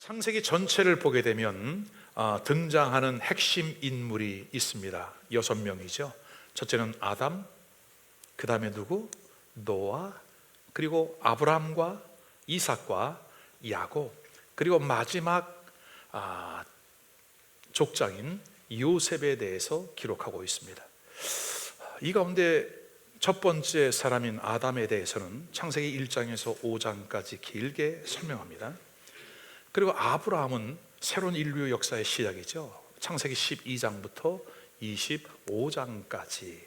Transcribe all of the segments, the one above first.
창세기 전체를 보게 되면 등장하는 핵심 인물이 있습니다. 6명이죠. 첫째는 아담, 그 다음에 누구? 노아, 그리고 아브라함과 이삭과 야곱, 그리고 마지막 족장인 요셉에 대해서 기록하고 있습니다. 이 가운데 첫 번째 사람인 아담에 대해서는 창세기 1장에서 5장까지 길게 설명합니다. 그리고 아브라함은 새로운 인류 역사의 시작이죠. 창세기 12장부터 25장까지.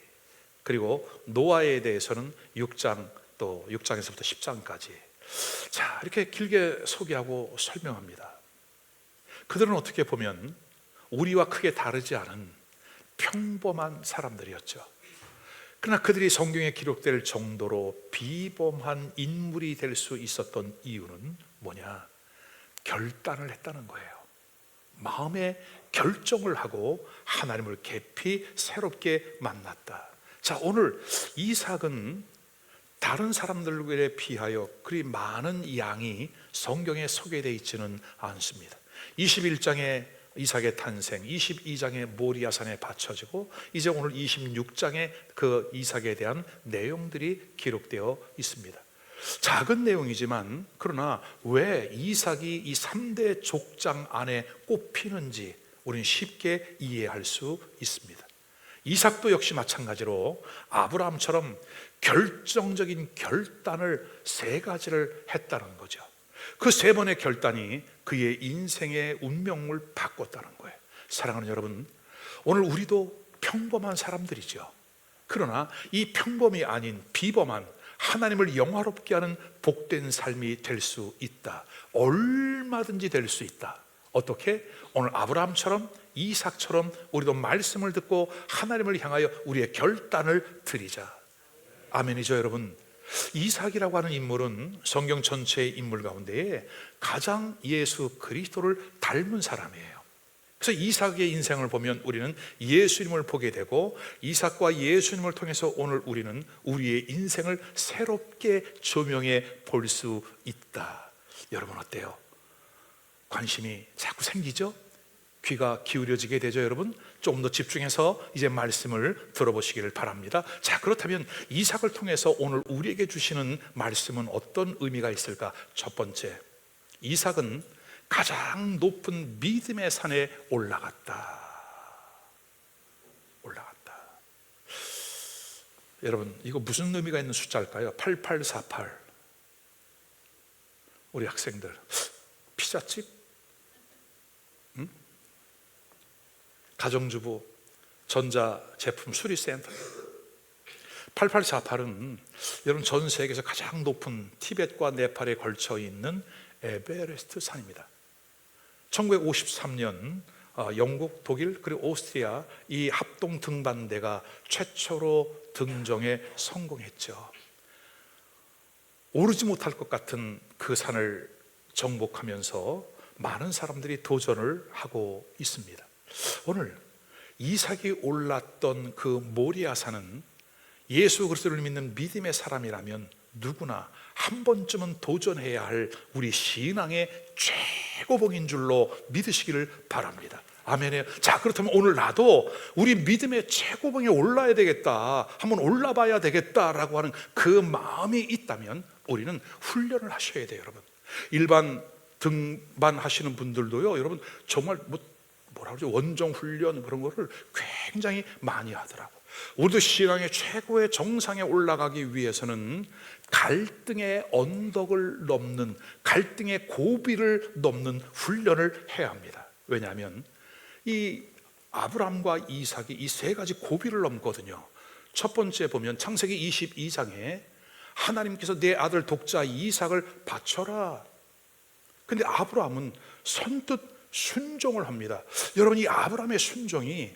그리고 노아에 대해서는 6장, 또 6장에서부터 10장까지. 자, 이렇게 길게 소개하고 설명합니다. 그들은 어떻게 보면 우리와 크게 다르지 않은 평범한 사람들이었죠. 그러나 그들이 성경에 기록될 정도로 비범한 인물이 될 수 있었던 이유는 뭐냐? 결단을 했다는 거예요. 마음의 결정을 하고 하나님을 깊이 새롭게 만났다. 자, 오늘 이삭은 다른 사람들에 비하여 그리 많은 양이 성경에 소개되어 있지는 않습니다. 21장에 이삭의 탄생, 22장에 모리아산에 바쳐지고 이제 오늘 26장에 그 이삭에 대한 내용들이 기록되어 있습니다. 작은 내용이지만 그러나 왜 이삭이 이 3대 족장 안에 꼽히는지 우리는 쉽게 이해할 수 있습니다. 이삭도 역시 마찬가지로 아브라함처럼 결정적인 결단을 3가지를 했다는 거죠. 그 3번의 결단이 그의 인생의 운명을 바꿨다는 거예요. 사랑하는 여러분, 오늘 우리도 평범한 사람들이죠. 그러나 이 평범이 아닌 비범한 하나님을 영화롭게 하는 복된 삶이 될 수 있다. 얼마든지 될 수 있다. 어떻게? 오늘 아브라함처럼 이삭처럼 우리도 말씀을 듣고 하나님을 향하여 우리의 결단을 드리자. 아멘이죠, 여러분. 이삭이라고 하는 인물은 성경 전체의 인물 가운데에 가장 예수 그리스도를 닮은 사람이에요. 그래서 이삭의 인생을 보면 우리는 예수님을 보게 되고 이삭과 예수님을 통해서 오늘 우리는 우리의 인생을 새롭게 조명해 볼 수 있다. 여러분 어때요? 관심이 자꾸 생기죠? 귀가 기울여지게 되죠, 여러분? 조금 더 집중해서 이제 말씀을 들어보시기를 바랍니다. 자, 그렇다면 이삭을 통해서 오늘 우리에게 주시는 말씀은 어떤 의미가 있을까? 첫 번째, 이삭은 가장 높은 믿음의 산에 올라갔다. 여러분, 이거 무슨 의미가 있는 숫자일까요? 8848. 우리 학생들, 피자집? 가정주부, 전자제품 수리센터. 8848은 여러분 전 세계에서 가장 높은 티벳과 네팔에 걸쳐 있는 에베레스트 산입니다. 1953년 영국, 독일 그리고 오스트리아 이 합동 등반대가 최초로 등정에 성공했죠. 오르지 못할 것 같은 그 산을 정복하면서 많은 사람들이 도전을 하고 있습니다. 오늘 이삭이 올랐던 그 모리아산은 예수 그리스도를 믿는 믿음의 사람이라면 누구나 한 번쯤은 도전해야 할 우리 신앙의 최고봉인 줄로 믿으시기를 바랍니다. 아멘이에요. 자, 그렇다면 오늘 나도 우리 믿음의 최고봉에 올라야 되겠다, 한번 올라봐야 되겠다라고 하는 그 마음이 있다면 우리는 훈련을 하셔야 돼요. 여러분, 일반 등반하시는 분들도요, 여러분 정말 뭐라 그러죠? 원정 훈련 그런 거를 굉장히 많이 하더라고. 우리도 신앙의 최고의 정상에 올라가기 위해서는 갈등의 언덕을 넘는, 갈등의 고비를 넘는 훈련을 해야 합니다. 왜냐하면 이 아브라함과 이삭이 이 3가지 고비를 넘거든요. 첫 번째 보면 창세기 22장에 하나님께서 내 아들 독자 이삭을 바쳐라. 근데 아브라함은 선뜻 순종을 합니다. 여러분, 이 아브라함의 순종이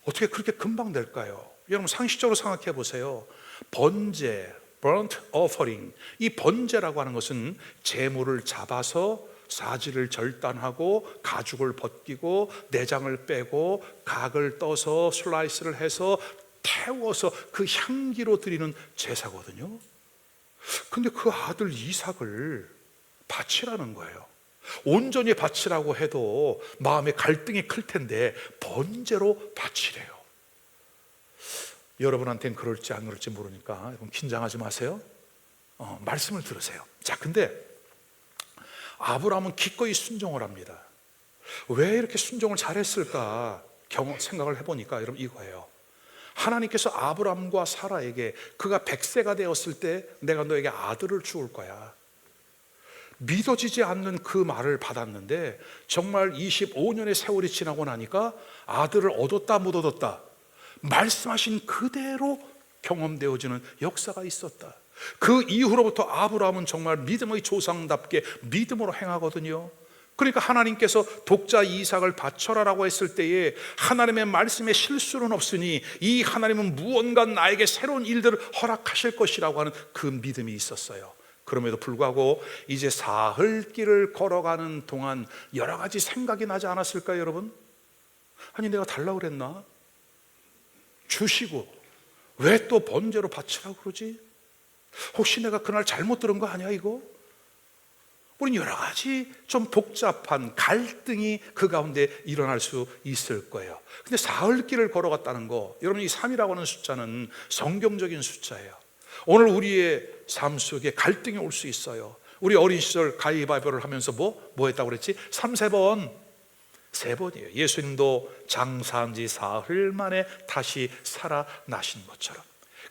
어떻게 그렇게 금방 될까요? 여러분 상식적으로 생각해 보세요. 번제, burnt offering, 이 번제라고 하는 것은 제물을 잡아서 사지를 절단하고 가죽을 벗기고 내장을 빼고 각을 떠서 슬라이스를 해서 태워서 그 향기로 드리는 제사거든요. 근데 그 아들 이삭을 바치라는 거예요. 온전히 바치라고 해도 마음의 갈등이 클 텐데 번제로 바치래요. 여러분한테는 그럴지 안 그럴지 모르니까 여러분 긴장하지 마세요. 말씀을 들으세요. 자, 근데 아브라함은 기꺼이 순종을 합니다. 왜 이렇게 순종을 잘했을까 생각을 해보니까 여러분 이거예요. 하나님께서 아브라함과 사라에게 그가 100세가 되었을 때 내가 너에게 아들을 주을 거야, 믿어지지 않는 그 말을 받았는데 정말 25년의 세월이 지나고 나니까 아들을 얻었다 못 얻었다, 말씀하신 그대로 경험되어지는 역사가 있었다. 그 이후로부터 아브라함은 정말 믿음의 조상답게 믿음으로 행하거든요. 그러니까 하나님께서 독자 이삭을 바쳐라라고 했을 때에 하나님의 말씀에 실수는 없으니 이 하나님은 무언가 나에게 새로운 일들을 허락하실 것이라고 하는 그 믿음이 있었어요. 그럼에도 불구하고 이제 사흘길을 걸어가는 동안 여러 가지 생각이 나지 않았을까요, 여러분? 아니, 내가 달라고 그랬나? 주시고 왜 또 번제로 바치라고 그러지? 혹시 내가 그날 잘못 들은 거 아니야 이거? 우린 여러 가지 좀 복잡한 갈등이 그 가운데 일어날 수 있을 거예요. 근데 사흘길을 걸어갔다는 거, 여러분 이 3이라고 하는 숫자는 성경적인 숫자예요. 오늘 우리의 삶 속에 갈등이 올 수 있어요. 우리 어린 시절 가위바위보를 하면서 뭐 했다고 그랬지? 3번 3번이에요. 예수님도 장사한 지 사흘 만에 다시 살아나신 것처럼.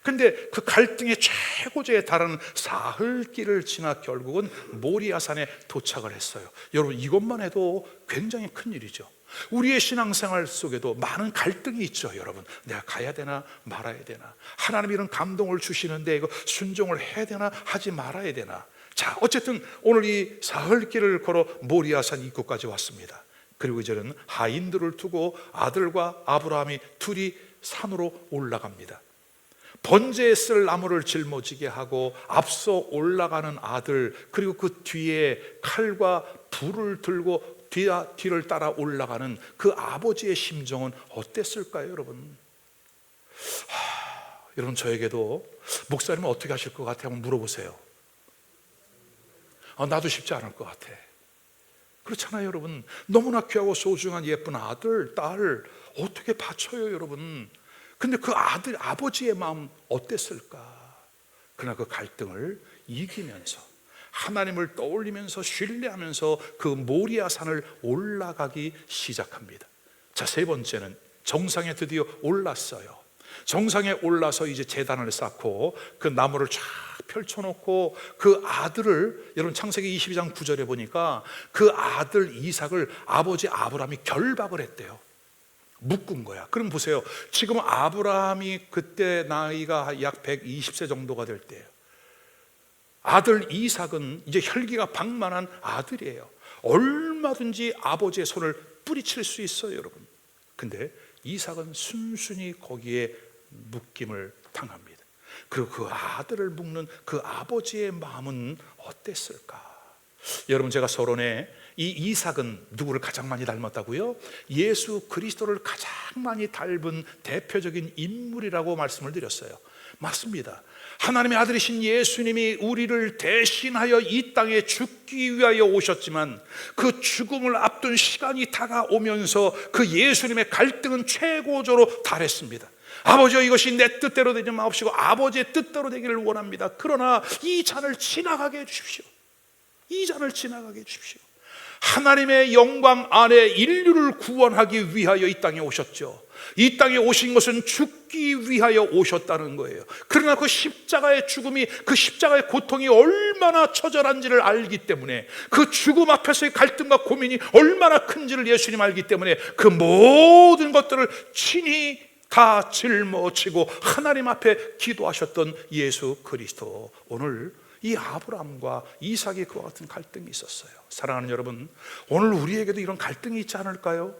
근데 그 갈등의 최고조에 달하는 사흘길을 지나 결국은 모리아산에 도착을 했어요. 여러분 이것만 해도 굉장히 큰 일이죠. 우리의 신앙생활 속에도 많은 갈등이 있죠. 여러분, 내가 가야 되나 말아야 되나, 하나님이 이런 감동을 주시는데 이거 순종을 해야 되나 하지 말아야 되나. 자, 어쨌든 오늘 이 사흘길을 걸어 모리아산 입구까지 왔습니다. 그리고 이제는 하인들을 두고 아들과 아브라함이 둘이 산으로 올라갑니다. 번제에 쓸 나무를 짊어지게 하고 앞서 올라가는 아들, 그리고 그 뒤에 칼과 불을 들고 뒤를 따라 올라가는 그 아버지의 심정은 어땠을까요, 여러분? 여러분 저에게도 목사님은 어떻게 하실 것 같아요? 한번 물어보세요. 나도 쉽지 않을 것 같아. 그렇잖아요, 여러분. 너무나 귀하고 소중한 예쁜 아들, 딸 어떻게 바쳐요, 여러분? 근데 그 아버지의 마음 어땠을까? 그러나 그 갈등을 이기면서 하나님을 떠올리면서 신뢰하면서 그 모리아산을 올라가기 시작합니다. 자, 세 번째는 정상에 드디어 올랐어요. 정상에 올라서 이제 제단을 쌓고 그 나무를 쫙 펼쳐놓고 그 아들을, 여러분 창세기 22장 9절에 보니까 그 아들 이삭을 아버지 아브라함이 결박을 했대요. 묶은 거야. 그럼 보세요. 지금 아브라함이 그때 나이가 약 120세 정도가 될 때예요. 아들 이삭은 이제 혈기가 방만한 아들이에요. 얼마든지 아버지의 손을 뿌리칠 수 있어요, 여러분. 근데 이삭은 순순히 거기에 묶임을 당합니다. 그리고 그 아들을 묶는 그 아버지의 마음은 어땠을까? 여러분, 제가 서론에 이 이삭은 누구를 가장 많이 닮았다고요? 예수 그리스도를 가장 많이 닮은 대표적인 인물이라고 말씀을 드렸어요. 맞습니다. 하나님의 아들이신 예수님이 우리를 대신하여 이 땅에 죽기 위하여 오셨지만 그 죽음을 앞둔 시간이 다가오면서 그 예수님의 갈등은 최고조로 달했습니다. 아버지여, 이것이 내 뜻대로 되지 마옵시고 아버지의 뜻대로 되기를 원합니다. 그러나 이 잔을 지나가게 해주십시오. 이 잔을 지나가게 해주십시오. 하나님의 영광 안에 인류를 구원하기 위하여 이 땅에 오셨죠. 이 땅에 오신 것은 죽기 위하여 오셨다는 거예요. 그러나 그 십자가의 죽음이, 그 십자가의 고통이 얼마나 처절한지를 알기 때문에, 그 죽음 앞에서의 갈등과 고민이 얼마나 큰지를 예수님 알기 때문에 그 모든 것들을 친히 다 짊어지고 하나님 앞에 기도하셨던 예수 그리스도. 오늘 이 아브라함과 이삭이 그와 같은 갈등이 있었어요. 사랑하는 여러분, 오늘 우리에게도 이런 갈등이 있지 않을까요?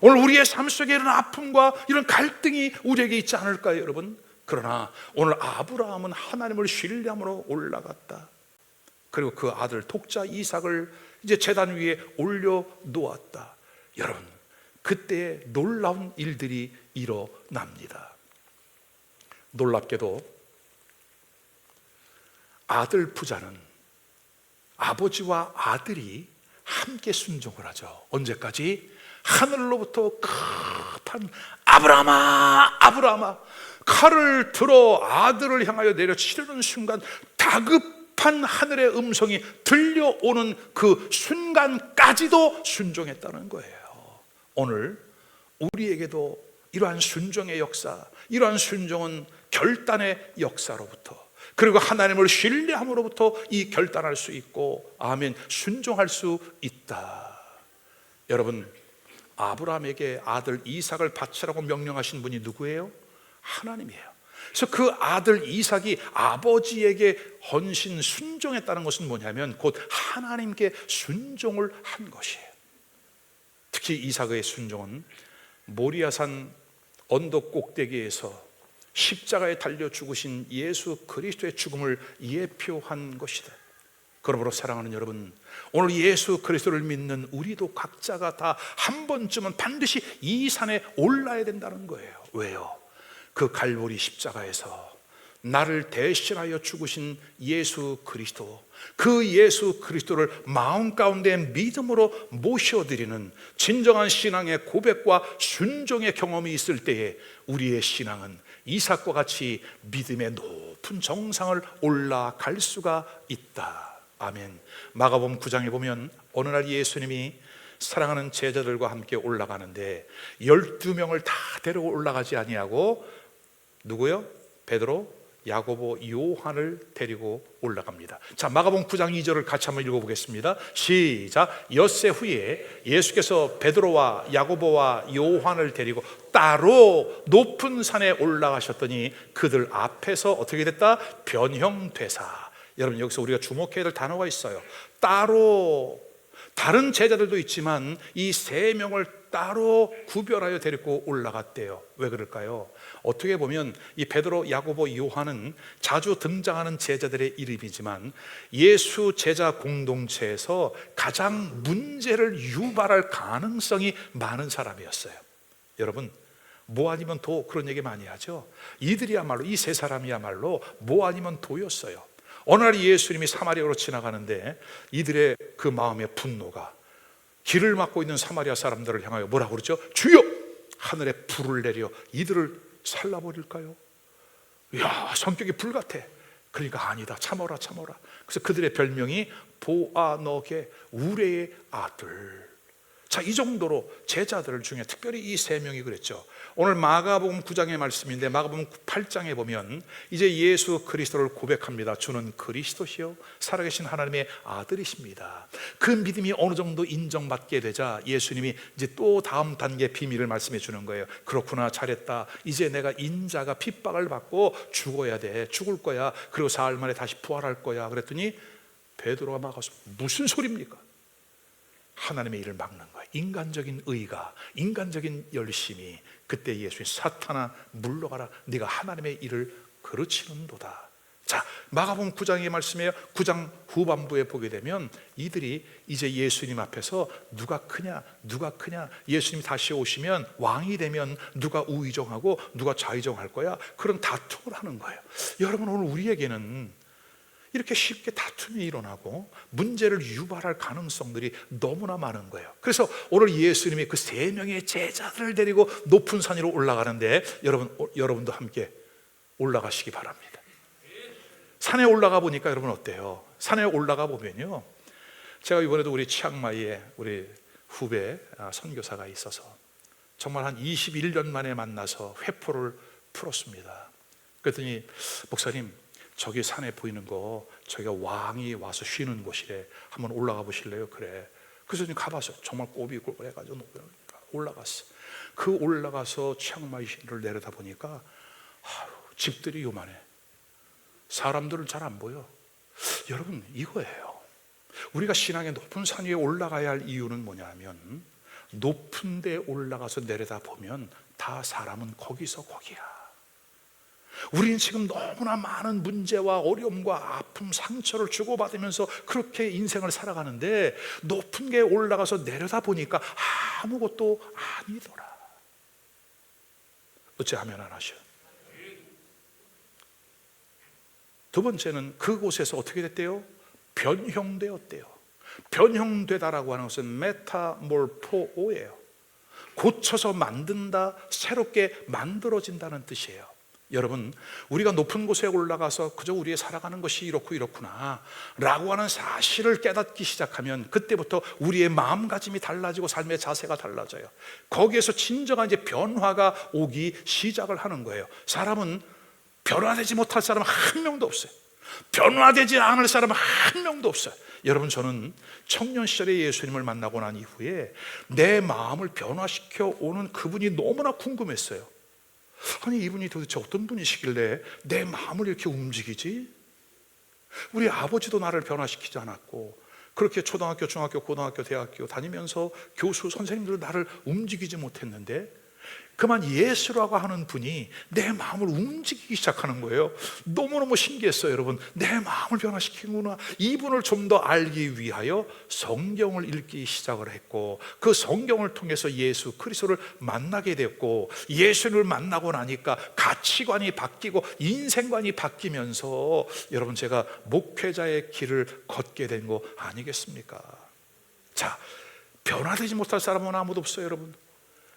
오늘 우리의 삶 속에 이런 아픔과 이런 갈등이 우리에게 있지 않을까요, 여러분? 그러나 오늘 아브라함은 하나님을 신뢰함으로 올라갔다. 그리고 그 아들 독자 이삭을 이제 제단 위에 올려놓았다. 여러분, 그때 놀라운 일들이 일어납니다. 놀랍게도 아들 부자는 아버지와 아들이 함께 순종을 하죠. 언제까지? 하늘로부터 급한 아브라함아, 아브라함아, 칼을 들어 아들을 향하여 내려치려는 순간 다급한 하늘의 음성이 들려오는 그 순간까지도 순종했다는 거예요. 오늘 우리에게도 이러한 순종의 역사, 이러한 순종은 결단의 역사로부터, 그리고 하나님을 신뢰함으로부터 이 결단할 수 있고, 아멘, 순종할 수 있다. 여러분, 아브라함에게 아들 이삭을 바치라고 명령하신 분이 누구예요? 하나님이에요. 그래서 그 아들 이삭이 아버지에게 헌신 순종했다는 것은 뭐냐면 곧 하나님께 순종을 한 것이에요. 특히 이삭의 순종은 모리아산 언덕 꼭대기에서 십자가에 달려 죽으신 예수 그리스도의 죽음을 예표한 것이다. 그러므로 사랑하는 여러분, 오늘 예수 그리스도를 믿는 우리도 각자가 다 한 번쯤은 반드시 이 산에 올라야 된다는 거예요. 왜요? 그 갈보리 십자가에서 나를 대신하여 죽으신 예수 그리스도, 그 예수 그리스도를 마음 가운데 믿음으로 모셔드리는 진정한 신앙의 고백과 순종의 경험이 있을 때에 우리의 신앙은 이삭과 같이 믿음의 높은 정상을 올라갈 수가 있다. 아멘. 마가복음 9장에 보면 어느 날 예수님이 사랑하는 제자들과 함께 올라가는데 12명을 다 데리고 올라가지 아니하고 누구요? 베드로, 야고보, 요한을 데리고 올라갑니다. 자, 마가복음 9장 2절을 같이 한번 읽어보겠습니다. 시작. 엿새 후에 예수께서 베드로와 야고보와 요한을 데리고 따로 높은 산에 올라가셨더니 그들 앞에서 어떻게 됐다? 변형되사. 여러분, 여기서 우리가 주목해야 될 단어가 있어요. 따로. 다른 제자들도 있지만 이 세 명을 따로 구별하여 데리고 올라갔대요. 왜 그럴까요? 어떻게 보면 이 베드로, 야고보, 요한은 자주 등장하는 제자들의 이름이지만 예수 제자 공동체에서 가장 문제를 유발할 가능성이 많은 사람이었어요. 여러분, 뭐 아니면 도, 그런 얘기 많이 하죠. 이들이야말로, 이 세 사람이야말로 뭐 아니면 도였어요. 어느 날 예수님이 사마리아로 지나가는데 이들의 그 마음의 분노가 길을 막고 있는 사마리아 사람들을 향하여 뭐라고 그러죠? 주여, 하늘에 불을 내려 이들을 살라버릴까요? 이야, 성격이 불 같아. 그러니까 아니다, 참어라, 참어라. 그래서 그들의 별명이 보아너게, 우레의 아들. 자, 이 정도로 제자들 중에 특별히 이 세 명이 그랬죠. 오늘 마가복음 9장의 말씀인데 마가복음 8장에 보면 이제 예수 그리스도를 고백합니다. 주는 그리스도시요 살아계신 하나님의 아들이십니다. 그 믿음이 어느 정도 인정받게 되자 예수님이 이제 또 다음 단계 비밀을 말씀해 주는 거예요. 그렇구나, 잘했다. 이제 내가 인자가 핍박을 받고 죽어야 돼. 죽을 거야. 그리고 사흘 만에 다시 부활할 거야. 그랬더니 베드로가 막아서 무슨 소리입니까? 하나님의 일을 막는 거예요. 인간적인 의가, 인간적인 열심이. 그때 예수님, 사탄아 물러가라, 네가 하나님의 일을 그르치는도다. 자, 마가복음 9장의 말씀이에요. 9장 후반부에 보게 되면 이들이 이제 예수님 앞에서 누가 크냐, 누가 크냐, 예수님이 다시 오시면 왕이 되면 누가 우의정하고 누가 좌의정할 거야, 그런 다툼을 하는 거예요. 여러분, 오늘 우리에게는 이렇게 쉽게 다툼이 일어나고 문제를 유발할 가능성들이 너무나 많은 거예요. 그래서 오늘 예수님이 그 세 명의 제자들을 데리고 높은 산 위로 올라가는데 여러분도 함께 올라가시기 바랍니다. 산에 올라가 보니까 여러분 어때요? 산에 올라가 보면요, 제가 이번에도 우리 치앙마이에 우리 후배 선교사가 있어서 정말 한 21년 만에 만나서 회포를 풀었습니다. 그랬더니 목사님, 저기 산에 보이는 거 저기가 왕이 와서 쉬는 곳이래. 한번 올라가 보실래요? 그래. 그래서 가봤어요. 정말 꼬비꼬비 해가지고 올라갔어. 그 올라가서 치앙마이를 내려다 보니까 집들이 요만해. 사람들은 잘 안 보여. 여러분, 이거예요. 우리가 신앙의 높은 산 위에 올라가야 할 이유는 뭐냐면 높은 데 올라가서 내려다 보면 다 사람은 거기서 거기야. 우리는 지금 너무나 많은 문제와 어려움과 아픔, 상처를 주고받으면서 그렇게 인생을 살아가는데 높은 게 올라가서 내려다 보니까 아무것도 아니더라. 어찌 하면 안 하셔? 두 번째는 그곳에서 어떻게 됐대요? 변형되었대요. 변형되다라고 하는 것은 메타몰포오예요. 고쳐서 만든다, 새롭게 만들어진다는 뜻이에요. 여러분, 우리가 높은 곳에 올라가서 그저 우리의 살아가는 것이 이렇고 이렇구나 라고 하는 사실을 깨닫기 시작하면 그때부터 우리의 마음가짐이 달라지고 삶의 자세가 달라져요. 거기에서 진정한 이제 변화가 오기 시작을 하는 거예요. 사람은 변화되지 못할 사람은 한 명도 없어요. 변화되지 않을 사람은 한 명도 없어요. 여러분, 저는 청년 시절에 예수님을 만나고 난 이후에 내 마음을 변화시켜 오는 그분이 너무나 궁금했어요. 아니, 이분이 도대체 어떤 분이시길래 내 마음을 이렇게 움직이지? 우리 아버지도 나를 변화시키지 않았고, 그렇게 초등학교, 중학교, 고등학교, 대학교 다니면서 교수, 선생님들도 나를 움직이지 못했는데 그만 예수라고 하는 분이 내 마음을 움직이기 시작하는 거예요. 너무너무 신기했어요. 여러분, 내 마음을 변화시키는구나. 이분을 좀 더 알기 위하여 성경을 읽기 시작을 했고, 그 성경을 통해서 예수 그리스도를 만나게 됐고, 예수를 만나고 나니까 가치관이 바뀌고 인생관이 바뀌면서 여러분, 제가 목회자의 길을 걷게 된 거 아니겠습니까? 자, 변화되지 못할 사람은 아무도 없어요. 여러분,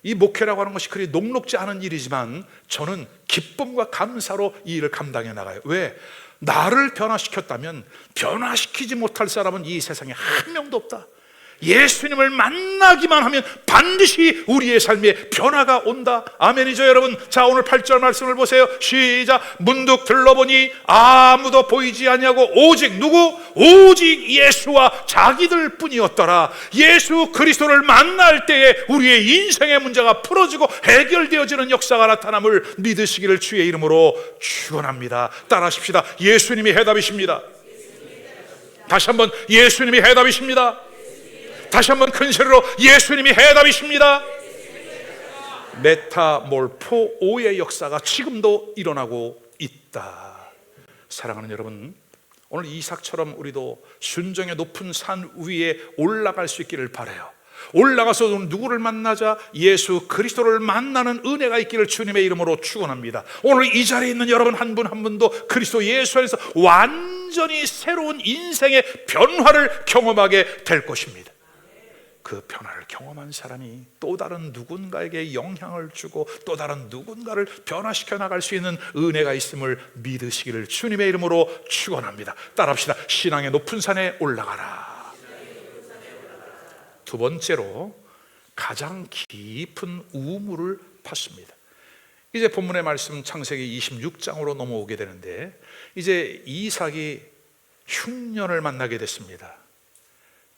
이 목회라고 하는 것이 그리 녹록지 않은 일이지만 저는 기쁨과 감사로 이 일을 감당해 나가요. 왜? 나를 변화시켰다면 변화시키지 못할 사람은 이 세상에 한 명도 없다. 예수님을 만나기만 하면 반드시 우리의 삶에 변화가 온다. 아멘이죠, 여러분? 자, 오늘 8절 말씀을 보세요. 시작. 문득 들러보니 아무도 보이지 않냐고, 오직 누구? 오직 예수와 자기들 뿐이었더라. 예수 그리스도를 만날 때에 우리의 인생의 문제가 풀어지고 해결되어지는 역사가 나타남을 믿으시기를 주의 이름으로 축원합니다. 따라하십시다. 예수님이 해답이십니다. 다시 한번, 예수님이 해답이십니다. 다시 한번 큰 소리로, 예수님이 해답이십니다. 메타몰포오의 역사가 지금도 일어나고 있다. 사랑하는 여러분, 오늘 이삭처럼 우리도 순종의 높은 산 위에 올라갈 수 있기를 바라요. 올라가서 누구를 만나자? 예수 그리스도를 만나는 은혜가 있기를 주님의 이름으로 축원합니다. 오늘 이 자리에 있는 여러분 한 분 한 분도 그리스도 예수 안에서 완전히 새로운 인생의 변화를 경험하게 될 것입니다. 그 변화를 경험한 사람이 또 다른 누군가에게 영향을 주고 또 다른 누군가를 변화시켜 나갈 수 있는 은혜가 있음을 믿으시기를 주님의 이름으로 축원합니다. 따라합시다. 신앙의 높은 산에 올라가라. 두 번째로, 가장 깊은 우물을 팠습니다. 이제 본문의 말씀 창세기 26장으로 넘어오게 되는데, 이제 이삭이 흉년을 만나게 됐습니다.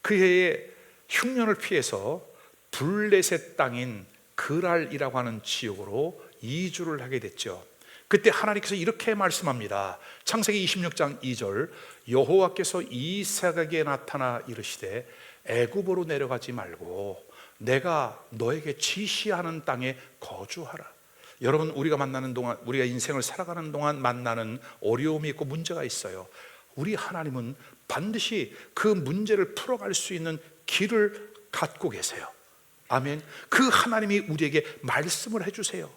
그 해에 흉년을 피해서 블레셋 땅인 그랄이라고 하는 지역으로 이주를 하게 됐죠. 그때 하나님께서 이렇게 말씀합니다. 창세기 26장 2절, 여호와께서 이삭에게 나타나 이르시되 애굽으로 내려가지 말고 내가 너에게 지시하는 땅에 거주하라. 여러분, 우리가 만나는 동안, 우리가 인생을 살아가는 동안 만나는 어려움이 있고 문제가 있어요. 우리 하나님은 반드시 그 문제를 풀어갈 수 있는 길을 갖고 계세요. 아멘. 그 하나님이 우리에게 말씀을 해주세요.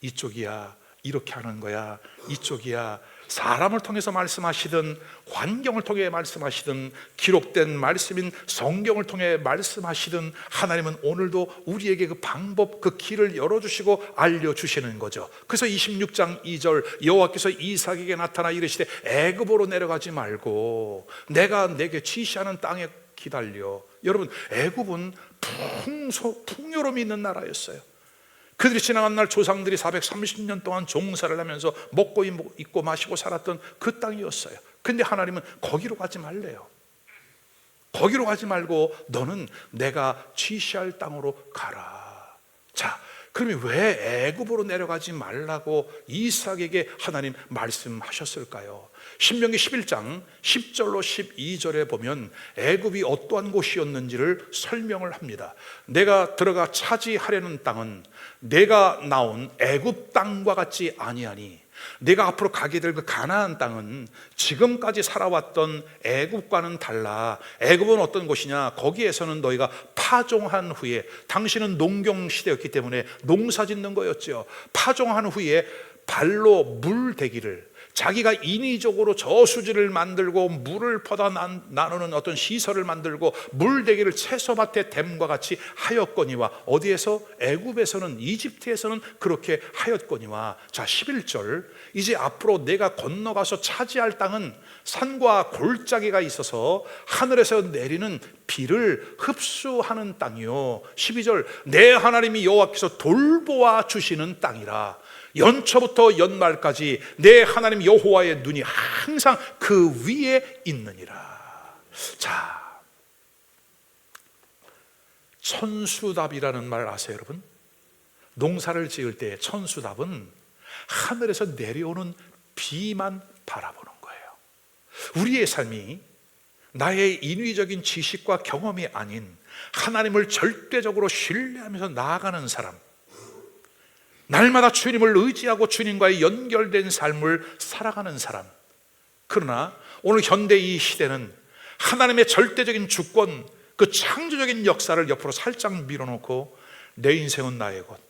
이쪽이야, 이렇게 하는 거야. 이쪽이야. 사람을 통해서 말씀하시든 환경을 통해 말씀하시든 기록된 말씀인 성경을 통해 말씀하시든 하나님은 오늘도 우리에게 그 방법, 그 길을 열어주시고 알려주시는 거죠. 그래서 26장 2절, 여호와께서 이삭에게 나타나 이르시되 애굽으로 내려가지 말고 내가 내게 지시하는 땅에 기다려. 여러분, 애굽은 풍요로움이 있는 나라였어요. 그들이 지나간 날 조상들이 430년 동안 종사를 하면서 먹고 입고 마시고 살았던 그 땅이었어요. 근데 하나님은 거기로 가지 말래요. 거기로 가지 말고 너는 내가 지시할 땅으로 가라. 자, 그러면 왜 애굽으로 내려가지 말라고 이삭에게 하나님 말씀하셨을까요? 신명기 11장 10절로 12절에 보면 애굽이 어떠한 곳이었는지를 설명을 합니다. 내가 들어가 차지하려는 땅은 내가 나온 애굽 땅과 같지 아니하니 내가 앞으로 가게 될 그 가나안 땅은 지금까지 살아왔던 애굽과는 달라. 애굽은 어떤 곳이냐? 거기에서는 너희가 파종한 후에, 당신은 농경 시대였기 때문에 농사 짓는 거였죠. 파종한 후에 발로 물대기를, 자기가 인위적으로 저수지를 만들고 물을 퍼다 나누는 어떤 시설을 만들고 물대기를 채소밭에 댐과 같이 하였거니와, 어디에서? 애굽에서는, 이집트에서는 그렇게 하였거니와. 자, 11절, 이제 앞으로 내가 건너가서 차지할 땅은 산과 골짜기가 있어서 하늘에서 내리는 비를 흡수하는 땅이요. 12절, 내 하나님이 여호와께서 돌보아 주시는 땅이라. 연초부터 연말까지 내 하나님 여호와의 눈이 항상 그 위에 있느니라. 자, 천수답이라는 말 아세요, 여러분? 농사를 지을 때 천수답은 하늘에서 내려오는 비만 바라보는 거예요. 우리의 삶이 나의 인위적인 지식과 경험이 아닌 하나님을 절대적으로 신뢰하면서 나아가는 사람, 날마다 주님을 의지하고 주님과의 연결된 삶을 살아가는 사람. 그러나 오늘 현대 이 시대는 하나님의 절대적인 주권, 그 창조적인 역사를 옆으로 살짝 밀어놓고 내 인생은 나의 것,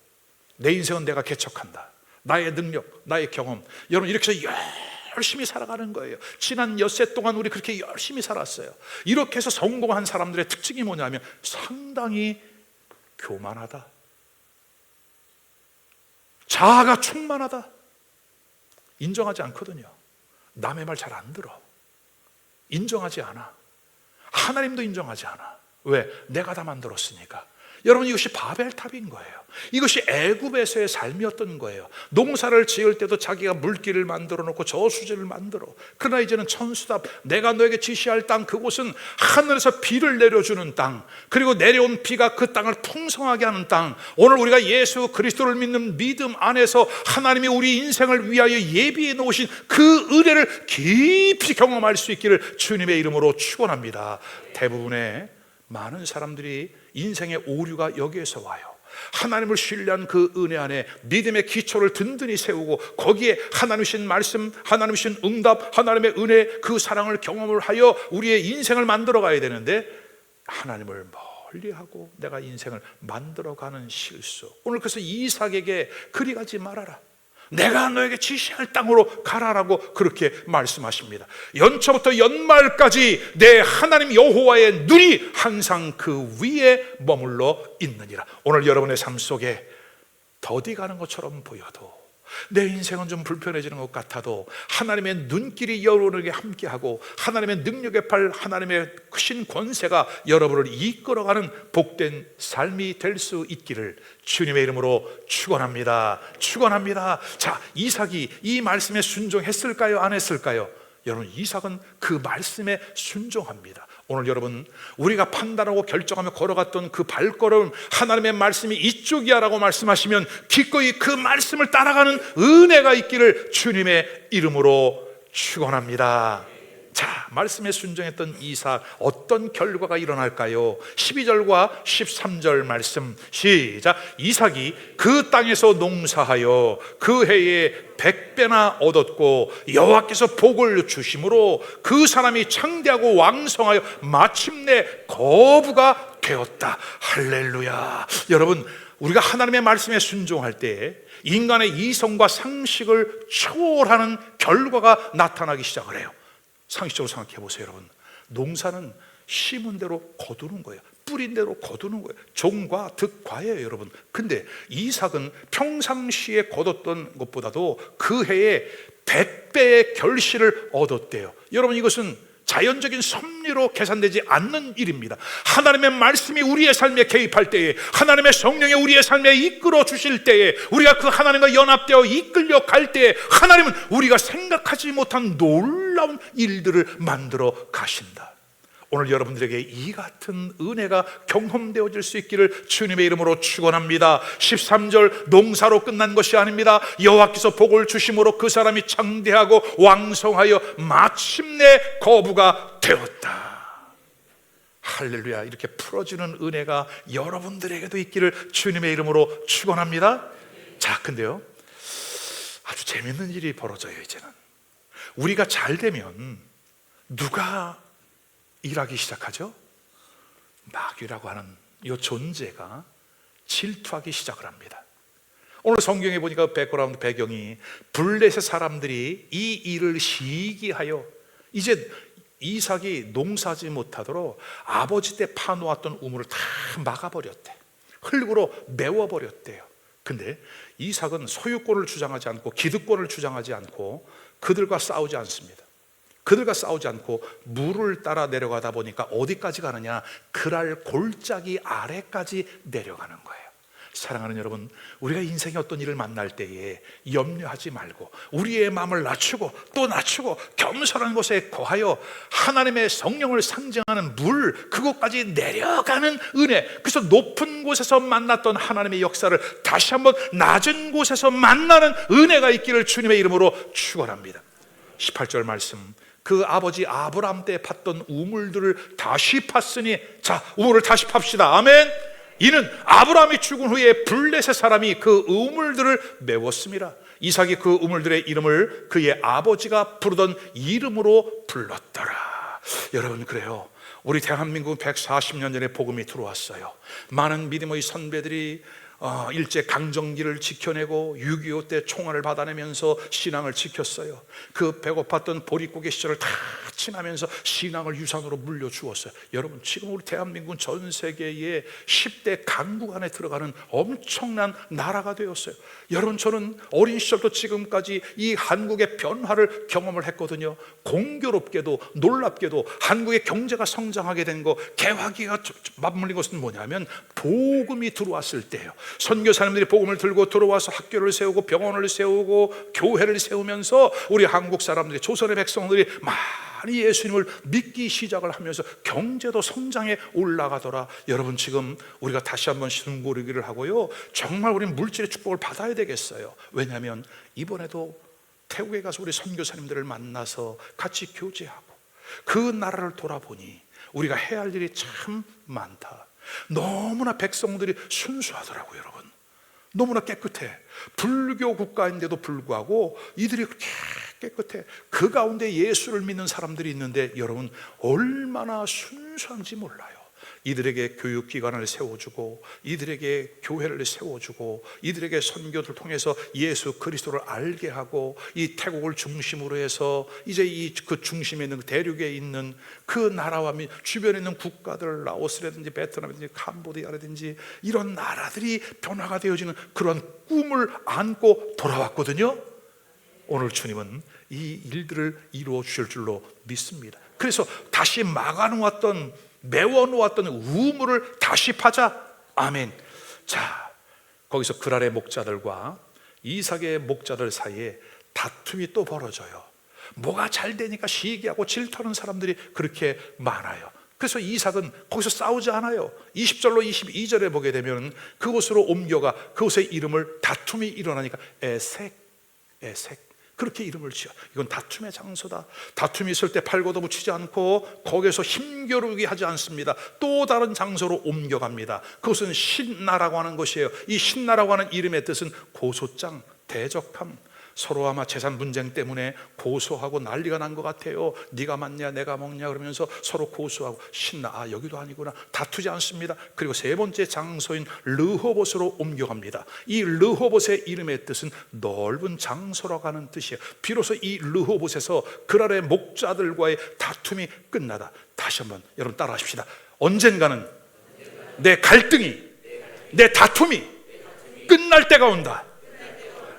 내 인생은 내가 개척한다, 나의 능력, 나의 경험, 여러분 이렇게 해서 열심히 살아가는 거예요. 지난 엿새 동안 우리 그렇게 열심히 살았어요. 이렇게 해서 성공한 사람들의 특징이 뭐냐면 상당히 교만하다, 자아가 충만하다. 인정하지 않거든요. 남의 말 잘 안 들어. 인정하지 않아. 하나님도 인정하지 않아. 왜? 내가 다 만들었으니까. 여러분, 이것이 바벨탑인 거예요. 이것이 애굽에서의 삶이었던 거예요. 농사를 지을 때도 자기가 물길을 만들어 놓고 저수지를 만들어. 그러나 이제는 천수답, 내가 너에게 지시할 땅, 그곳은 하늘에서 비를 내려주는 땅, 그리고 내려온 비가 그 땅을 풍성하게 하는 땅. 오늘 우리가 예수 그리스도를 믿는 믿음 안에서 하나님이 우리 인생을 위하여 예비해 놓으신 그 은혜를 깊이 경험할 수 있기를 주님의 이름으로 축원합니다. 대부분의 많은 사람들이 인생의 오류가 여기에서 와요. 하나님을 신뢰한 그 은혜 안에 믿음의 기초를 든든히 세우고 거기에 하나님 주신 말씀, 하나님 주신 응답, 하나님의 은혜, 그 사랑을 경험을 하여 우리의 인생을 만들어 가야 되는데 하나님을 멀리하고 내가 인생을 만들어가는 실수. 오늘 그래서 이삭에게 그리 가지 말아라, 내가 너에게 지시할 땅으로 가라라고 그렇게 말씀하십니다. 연초부터 연말까지 내 하나님 여호와의 눈이 항상 그 위에 머물러 있느니라. 오늘 여러분의 삶 속에 더디 가는 것처럼 보여도, 내 인생은 좀 불편해지는 것 같아도 하나님의 눈길이 여러분에게 함께하고 하나님의 능력의 팔, 하나님의 크신 권세가 여러분을 이끌어가는 복된 삶이 될 수 있기를 주님의 이름으로 축원합니다. 축원합니다. 자, 이삭이 이 말씀에 순종했을까요? 안 했을까요? 여러분, 이삭은 그 말씀에 순종합니다. 오늘 여러분, 우리가 판단하고 결정하며 걸어갔던 그 발걸음, 하나님의 말씀이 이쪽이야 라고 말씀하시면 기꺼이 그 말씀을 따라가는 은혜가 있기를 주님의 이름으로 축원합니다. 자, 말씀에 순종했던 이삭, 어떤 결과가 일어날까요? 12절과 13절 말씀 시작. 이삭이 그 땅에서 농사하여 그 해에 100배나 얻었고 여호와께서 복을 주심으로 그 사람이 창대하고 왕성하여 마침내 거부가 되었다. 할렐루야. 여러분, 우리가 하나님의 말씀에 순종할 때 인간의 이성과 상식을 초월하는 결과가 나타나기 시작을 해요. 상식적으로 생각해 보세요. 여러분, 농사는 심은 대로 거두는 거예요. 뿌린 대로 거두는 거예요. 종과 득과예요, 여러분. 근데 이삭은 평상시에 거뒀던 것보다도 그 해에 100배의 결실을 얻었대요. 여러분, 이것은 자연적인 섭리로 계산되지 않는 일입니다. 하나님의 말씀이 우리의 삶에 개입할 때에, 하나님의 성령이 우리의 삶에 이끌어 주실 때에, 우리가 그 하나님과 연합되어 이끌려 갈 때에 하나님은 우리가 생각하지 못한 놀라운 일들을 만들어 가신다. 오늘 여러분들에게 이 같은 은혜가 경험되어질 수 있기를 주님의 이름으로 축원합니다. 13절, 농사로 끝난 것이 아닙니다. 여호와께서 복을 주심으로 그 사람이 창대하고 왕성하여 마침내 거부가 되었다. 할렐루야. 이렇게 풀어주는 은혜가 여러분들에게도 있기를 주님의 이름으로 축원합니다. 자, 근데요, 아주 재밌는 일이 벌어져요. 이제는 우리가 잘 되면 누가 일하기 시작하죠? 마귀라고 하는 이 존재가 질투하기 시작을 합니다. 오늘 성경에 보니까 백그라운드 배경이 블레셋 사람들이 이 일을 시기하여 이제 이삭이 농사지 못하도록 아버지 때 파놓았던 우물을 다 막아버렸대. 흙으로 메워버렸대요. 근데 이삭은 소유권을 주장하지 않고 기득권을 주장하지 않고 그들과 싸우지 않습니다. 그들과 싸우지 않고 물을 따라 내려가다 보니까 어디까지 가느냐? 그랄 골짜기 아래까지 내려가는 거예요. 사랑하는 여러분, 우리가 인생의 어떤 일을 만날 때에 염려하지 말고 우리의 마음을 낮추고 또 낮추고 겸손한 곳에 거하여 하나님의 성령을 상징하는 물, 그곳까지 내려가는 은혜, 그래서 높은 곳에서 만났던 하나님의 역사를 다시 한번 낮은 곳에서 만나는 은혜가 있기를 주님의 이름으로 축원합니다. 18절 말씀, 그 아버지 아브라함 때 팠던 우물들을 다시 팠으니, 자, 우물을 다시 팝시다. 아멘. 이는 아브라함이 죽은 후에 블레셋 사람이 그 우물들을 메웠습니다. 이삭이 그 우물들의 이름을 그의 아버지가 부르던 이름으로 불렀더라. 여러분, 그래요. 우리 대한민국 140년 전에 복음이 들어왔어요. 많은 믿음의 선배들이 일제 강점기를 지켜내고 6.25 때 총알을 받아내면서 신앙을 지켰어요. 그 배고팠던 보릿고개 시절을 다 지나면서 신앙을 유산으로 물려주었어요. 여러분, 지금 우리 대한민국 전 세계의 10대 강국 안에 들어가는 엄청난 나라가 되었어요. 여러분, 저는 어린 시절부터 지금까지 이 한국의 변화를 경험을 했거든요. 공교롭게도 놀랍게도 한국의 경제가 성장하게 된 거, 개화기가 맞물린 것은 뭐냐면 복음이 들어왔을 때예요. 선교사님들이 복음을 들고 들어와서 학교를 세우고 병원을 세우고 교회를 세우면서 우리 한국 사람들이, 조선의 백성들이 많이 예수님을 믿기 시작을 하면서 경제도 성장해 올라가더라. 여러분, 지금 우리가 다시 한번 숨고르기를 하고요, 정말 우리는 물질의 축복을 받아야 되겠어요. 왜냐하면 이번에도 태국에 가서 우리 선교사님들을 만나서 같이 교제하고 그 나라를 돌아보니 우리가 해야 할 일이 참 많다. 너무나 백성들이 순수하더라고요. 여러분, 너무나 깨끗해. 불교 국가인데도 불구하고 이들이 그렇게 깨끗해. 그 가운데 예수를 믿는 사람들이 있는데 여러분, 얼마나 순수한지 몰라요. 이들에게 교육기관을 세워주고 이들에게 교회를 세워주고 이들에게 선교를 통해서 예수 그리스도를 알게 하고 이 태국을 중심으로 해서 이제 그 중심에 있는 대륙에 있는 그 나라와 주변에 있는 국가들, 라오스라든지 베트남이라든지 캄보디아라든지 이런 나라들이 변화가 되어지는 그런 꿈을 안고 돌아왔거든요. 오늘 주님은 이 일들을 이루어 주실 줄로 믿습니다. 그래서 다시 막아놓았던, 메워놓았던 우물을 다시 파자. 아멘. 자, 거기서 그랄의 목자들과 이삭의 목자들 사이에 다툼이 또 벌어져요. 뭐가 잘 되니까 시기하고 질투하는 사람들이 그렇게 많아요. 그래서 이삭은 거기서 싸우지 않아요. 20절로 22절에 보게 되면 그곳으로 옮겨가 그곳의 이름을, 다툼이 일어나니까 에색, 그렇게 이름을 지어. 이건 다툼의 장소다. 다툼이 있을 때 팔고도 붙이지 않고 거기에서 힘겨루기 하지 않습니다. 또 다른 장소로 옮겨갑니다. 그것은 신나라고 하는 것이에요. 이 신나라고 하는 이름의 뜻은 고소장, 대적함. 서로 아마 재산 분쟁 때문에 고소하고 난리가 난 것 같아요. 네가 맞냐 내가 먹냐 그러면서 서로 고소하고, 신나, 여기도 아니구나, 다투지 않습니다. 그리고 세 번째 장소인 르호봇으로 옮겨갑니다. 이 르호봇의 이름의 뜻은 넓은 장소라고 하는 뜻이에요. 비로소 이 르호봇에서 그랄의 목자들과의 다툼이 끝나다. 다시 한번 여러분 따라 하십시다. 언젠가는 내 갈등이, 내 다툼이 끝날 때가 온다.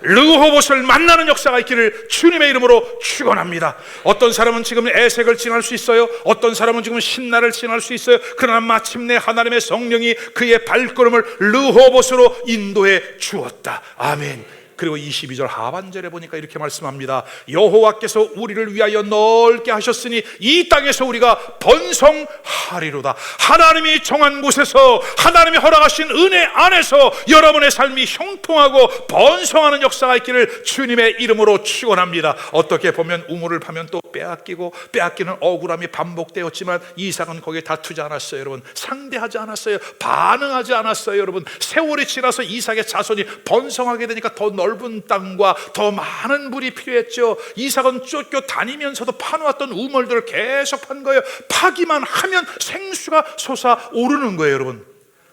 르호봇을 만나는 역사가 있기를 주님의 이름으로 축원합니다. 어떤 사람은 지금 에색을 지날 수 있어요. 어떤 사람은 지금 신나를 지날 수 있어요. 그러나 마침내 하나님의 성령이 그의 발걸음을 르호봇으로 인도해 주었다. 아멘. 그리고 22절 하반절에 보니까 이렇게 말씀합니다. 여호와께서 우리를 위하여 넓게 하셨으니 이 땅에서 우리가 번성하리로다. 하나님이 정한 곳에서, 하나님이 허락하신 은혜 안에서 여러분의 삶이 형통하고 번성하는 역사가 있기를 주님의 이름으로 축원합니다. 어떻게 보면 우물을 파면 또 빼앗기고 빼앗기는 억울함이 반복되었지만 이삭은 거기에 다투지 않았어요. 여러분, 상대하지 않았어요. 반응하지 않았어요. 여러분, 세월이 지나서 이삭의 자손이 번성하게 되니까 더 넓은 땅과 더 많은 물이 필요했죠. 이삭은 쫓겨다니면서도 파놓았던 우물들을 계속 판 거예요. 파기만 하면 생수가 솟아오르는 거예요. 여러분,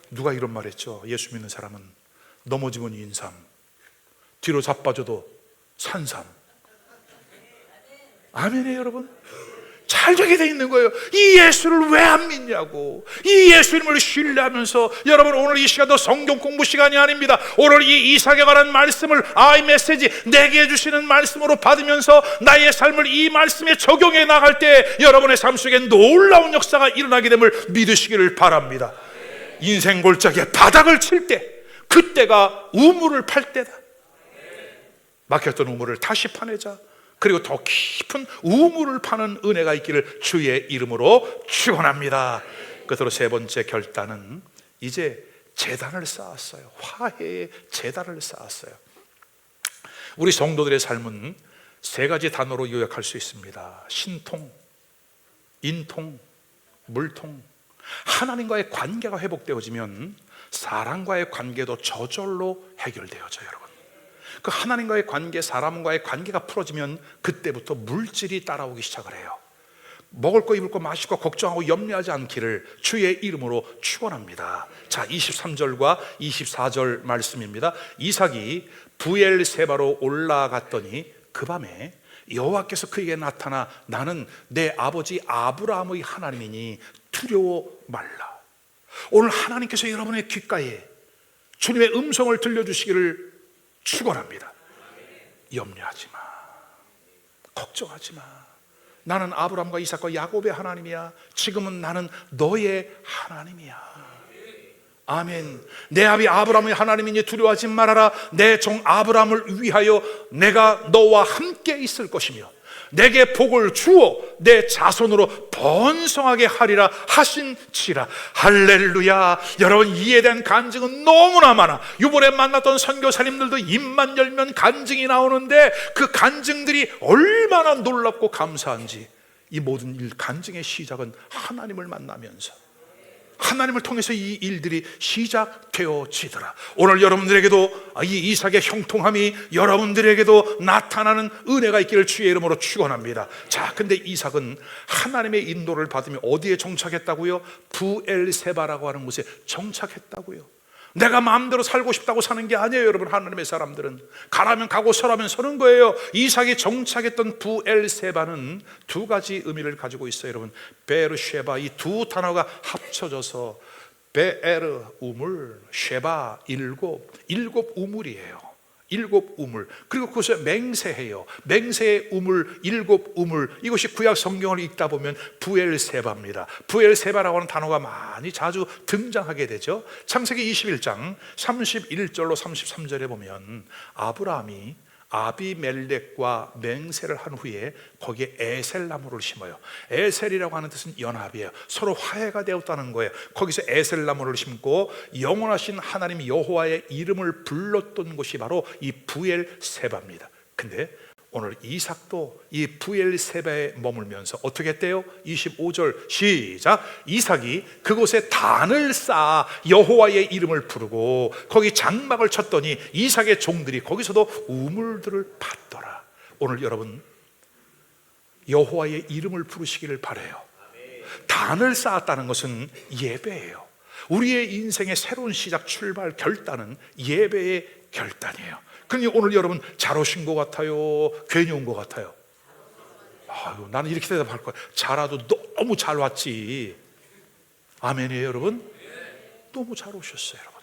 누가 이런 말 했죠? 예수 믿는 사람은 넘어지면 인삼, 뒤로 자빠져도 산산. 아멘이에요, 여러분. 잘 되게 돼 있는 거예요. 이 예수를 왜 안 믿냐고. 이 예수 이름을 신뢰하면서, 여러분 오늘 이 시간도 성경 공부 시간이 아닙니다. 오늘 이 이삭에 관한 말씀을 아이 메시지 내게 주시는 말씀으로 받으면서 나의 삶을 이 말씀에 적용해 나갈 때 여러분의 삶 속에 놀라운 역사가 일어나게 됨을 믿으시기를 바랍니다. 인생 골짜기에 바닥을 칠 때, 그때가 우물을 팔 때다. 막혔던 우물을 다시 파내자. 그리고 더 깊은 우물을 파는 은혜가 있기를 주의 이름으로 축원합니다. 끝으로 세 번째 결단은 이제 제단을 쌓았어요. 화해의 제단을 쌓았어요. 우리 성도들의 삶은 세 가지 단어로 요약할 수 있습니다. 신통, 인통, 물통. 하나님과의 관계가 회복되어지면 사람과의 관계도 저절로 해결되어져요, 여러분. 그 하나님과의 관계, 사람과의 관계가 풀어지면 그때부터 물질이 따라오기 시작을 해요. 먹을 거, 입을 거, 마실 거 걱정하고 염려하지 않기를 주의 이름으로 축원합니다. 자, 23절과 24절 말씀입니다. 이삭이 부엘세바로 올라갔더니 그 밤에 여호와께서 그에게 나타나 나는 내 아버지 아브라함의 하나님이니 두려워 말라. 오늘 하나님께서 여러분의 귓가에 주님의 음성을 들려주시기를 축원합니다. 염려하지 마, 걱정하지 마. 나는 아브라함과 이삭과 야곱의 하나님이야. 지금은 나는 너의 하나님이야. 아멘. 내 아비 아브라함의 하나님이니 두려워하지 말아라. 내 종 아브라함을 위하여 내가 너와 함께 있을 것이며 내게 복을 주어 내 자손으로 번성하게 하리라 하신지라. 할렐루야. 여러분, 이에 대한 간증은 너무나 많아. 이번에 만났던 선교사님들도 입만 열면 간증이 나오는데 그 간증들이 얼마나 놀랍고 감사한지. 이 모든 일, 간증의 시작은 하나님을 만나면서, 하나님을 통해서 이 일들이 시작되어지더라. 오늘 여러분들에게도 이 이삭의 형통함이 여러분들에게도 나타나는 은혜가 있기를 주의 이름으로 축원합니다. 자, 근데 이삭은 하나님의 인도를 받으며 어디에 정착했다고요? 부엘세바라고 하는 곳에 정착했다고요. 내가 마음대로 살고 싶다고 사는 게 아니에요, 여러분. 하나님의 사람들은 가라면 가고 서라면 서는 거예요. 이삭이 정착했던 부엘세바는 두 가지 의미를 가지고 있어요, 여러분. 베르쉐바, 이 두 단어가 합쳐져서 베에르 우물, 쉐바 일곱 우물이에요. 일곱 우물. 그리고 그것을 맹세해요. 맹세의 우물, 일곱 우물. 이것이 구약 성경을 읽다 보면 부엘세바입니다. 부엘세바라고 하는 단어가 많이 자주 등장하게 되죠. 창세기 21장 31절로 33절에 보면 아브라함이 아비멜렉과 맹세를 한 후에 거기에 에셀나무를 심어요. 에셀이라고 하는 뜻은 연합이에요. 서로 화해가 되었다는 거예요. 거기서 에셀나무를 심고 영원하신 하나님 여호와의 이름을 불렀던 곳이 바로 이 부엘세바입니다. 근데 오늘 이삭도 이 부엘세바에 머물면서 어떻게 했대요? 25절 시작. 이삭이 그곳에 단을 쌓아 여호와의 이름을 부르고 거기 장막을 쳤더니 이삭의 종들이 거기서도 우물들을 팠더라. 오늘 여러분 여호와의 이름을 부르시기를 바라요. 단을 쌓았다는 것은 예배예요. 우리의 인생의 새로운 시작, 출발, 결단은 예배의 결단이에요. 그러니 오늘 여러분 잘 오신 것 같아요? 괜히 온 것 같아요? 아유, 나는 이렇게 대답할 거야. 잘 와도 너무 잘 왔지. 아멘이에요, 여러분? 너무 잘 오셨어요, 여러분.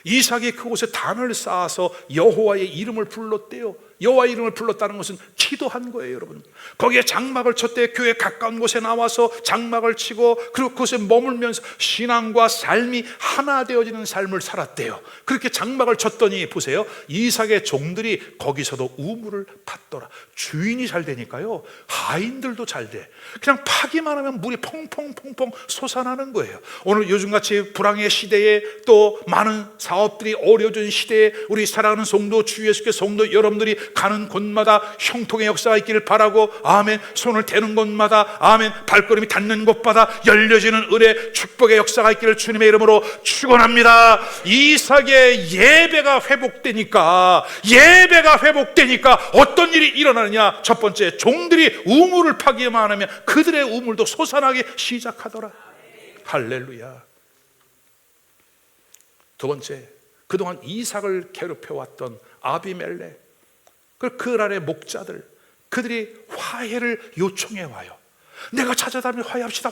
이삭이 그곳에 단을 쌓아서 여호와의 이름을 불렀대요. 여호와의 이름을 불렀다는 것은 기도한 거예요, 여러분. 거기에 장막을 쳤대. 교회 가까운 곳에 나와서 장막을 치고 그리고 그곳에 머물면서 신앙과 삶이 하나 되어지는 삶을 살았대요. 그렇게 장막을 쳤더니 보세요, 이삭의 종들이 거기서도 우물을 팠더라. 주인이 잘 되니까요 하인들도 잘 돼. 그냥 파기만 하면 물이 펑펑펑펑 솟아나는 거예요. 오늘 요즘같이 불황의 시대에 또 많은 사업들이 어려워진 시대에 우리 사랑하는 성도, 주 예수께 성도 여러분들이 가는 곳마다 형통의 역사가 있기를 바라고, 아멘. 손을 대는 곳마다, 아멘. 발걸음이 닿는 곳마다 열려지는 은혜, 축복의 역사가 있기를 주님의 이름으로 축원합니다. 이삭의 예배가 회복되니까 어떤 일이 일어나느냐? 첫 번째, 종들이 우물을 파기만 하면 그들의 우물도 솟아나기 시작하더라. 할렐루야. 두 번째, 그동안 이삭을 괴롭혀왔던 아비멜렉, 그리고 그 아래 목자들, 그들이 화해를 요청해 와요. 내가 찾아다니면 화해합시다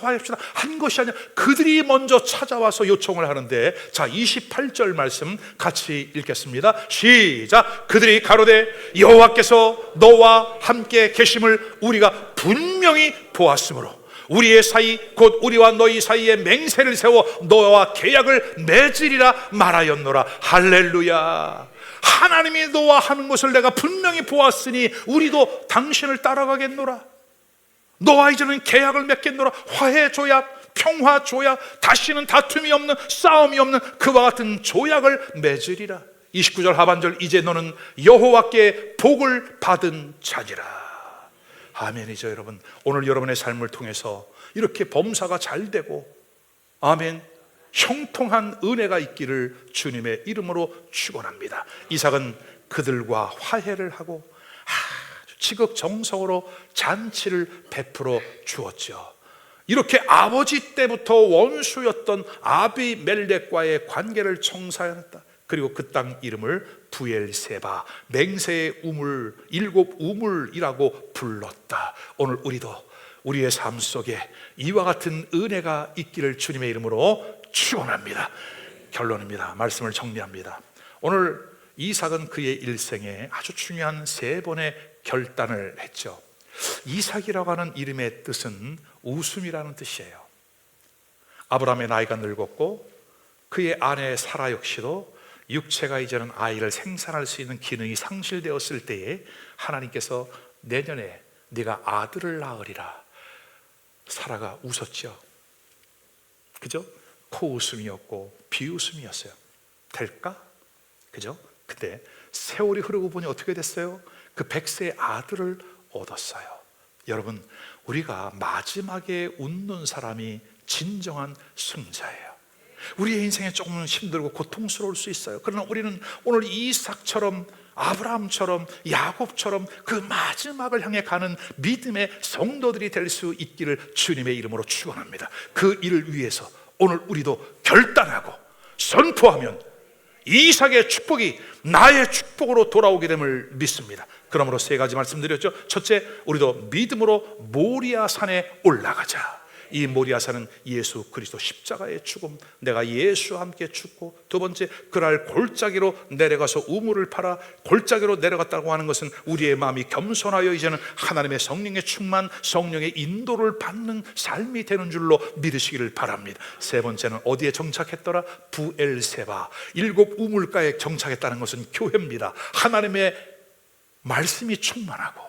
한 것이 아니라 그들이 먼저 찾아와서 요청을 하는데, 자 28절 말씀 같이 읽겠습니다. 시작. 그들이 가로되 여호와께서 너와 함께 계심을 우리가 분명히 보았으므로 우리의 사이 곧 우리와 너희 사이에 맹세를 세워 너와 계약을 맺으리라 말하였노라. 할렐루야. 하나님이 너와 하는 것을 내가 분명히 보았으니 우리도 당신을 따라가겠노라. 너와 이제는 계약을 맺겠노라. 화해 조약, 평화 조약, 다시는 다툼이 없는, 싸움이 없는 그와 같은 조약을 맺으리라. 29절 하반절, 이제 너는 여호와께 복을 받은 자니라. 아멘이죠. 여러분, 오늘 여러분의 삶을 통해서 이렇게 범사가 잘 되고, 아멘, 형통한 은혜가 있기를 주님의 이름으로 축원합니다. 이삭은 그들과 화해를 하고 지극정성으로 잔치를 베풀어 주었죠. 이렇게 아버지 때부터 원수였던 아비멜렉과의 관계를 청산했다. 그리고 그 땅 이름을 부엘세바, 맹세의 우물, 일곱 우물이라고 불렀다. 오늘 우리도 우리의 삶 속에 이와 같은 은혜가 있기를 주님의 이름으로 축원합니다. 결론입니다. 말씀을 정리합니다. 오늘 이삭은 그의 일생에 아주 중요한 3번의 결단을 했죠. 이삭이라고 하는 이름의 뜻은 웃음이라는 뜻이에요. 아브라함의 나이가 늙었고 그의 아내 사라 역시도 육체가 이제는 아이를 생산할 수 있는 기능이 상실되었을 때에 하나님께서 내년에 네가 아들을 낳으리라. 사라가 웃었죠. 그죠? 코웃음이었고 비웃음이었어요. 될까? 그죠? 근데 세월이 흐르고 보니 어떻게 됐어요? 그 100세의 아들을 얻었어요. 여러분, 우리가 마지막에 웃는 사람이 진정한 승자예요. 우리의 인생에 조금 힘들고 고통스러울 수 있어요. 그러나 우리는 오늘 이삭처럼, 아브라함처럼, 야곱처럼 그 마지막을 향해 가는 믿음의 성도들이 될 수 있기를 주님의 이름으로 축원합니다. 그 일을 위해서 오늘 우리도 결단하고 선포하면 이삭의 축복이 나의 축복으로 돌아오게 됨을 믿습니다. 그러므로 3가지 말씀드렸죠. 첫째, 우리도 믿음으로 모리아 산에 올라가자. 이 모리아산은 예수 그리스도 십자가의 죽음, 내가 예수와 함께 죽고, 두 번째, 그날 골짜기로 내려가서 우물을 팔아 골짜기로 내려갔다고 하는 것은 우리의 마음이 겸손하여 이제는 하나님의 성령의 충만, 성령의 인도를 받는 삶이 되는 줄로 믿으시기를 바랍니다. 3번째는 어디에 정착했더라? 부엘세바, 7 우물가에 정착했다는 것은 교회입니다. 하나님의 말씀이 충만하고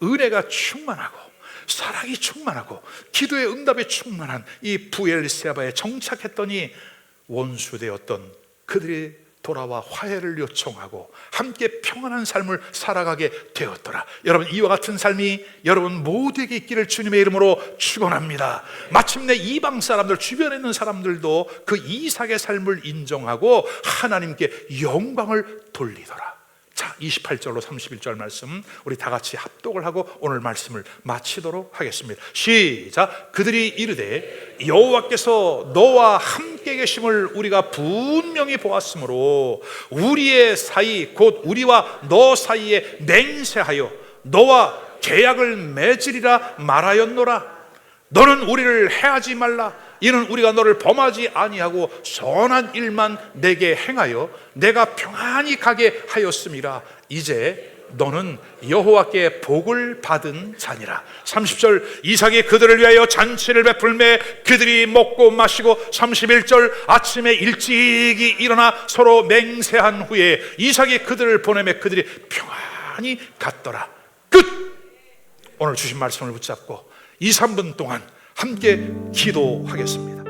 은혜가 충만하고 사랑이 충만하고 기도의 응답이 충만한 이 부엘세바에 정착했더니 원수되었던 그들이 돌아와 화해를 요청하고 함께 평안한 삶을 살아가게 되었더라. 여러분, 이와 같은 삶이 여러분 모두에게 있기를 주님의 이름으로 축원합니다. 마침내 이방 사람들, 주변에 있는 사람들도 그 이삭의 삶을 인정하고 하나님께 영광을 돌리더라. 자, 28절로 31절 말씀 우리 다 같이 합독을 하고 오늘 말씀을 마치도록 하겠습니다. 시작. 그들이 이르되 여호와께서 너와 함께 계심을 우리가 분명히 보았으므로 우리의 사이 곧 우리와 너 사이에 맹세하여 너와 계약을 맺으리라 말하였노라. 너는 우리를 해하지 말라. 이는 우리가 너를 범하지 아니하고 선한 일만 내게 행하여 내가 평안히 가게 하였음이라. 이제 너는 여호와께 복을 받은 자니라. 30절, 이삭이 그들을 위하여 잔치를 베풀매 그들이 먹고 마시고, 31절, 아침에 일찍이 일어나 서로 맹세한 후에 이삭이 그들을 보내매 그들이 평안히 갔더라. 끝! 오늘 주신 말씀을 붙잡고 2, 3분 동안 함께 기도하겠습니다.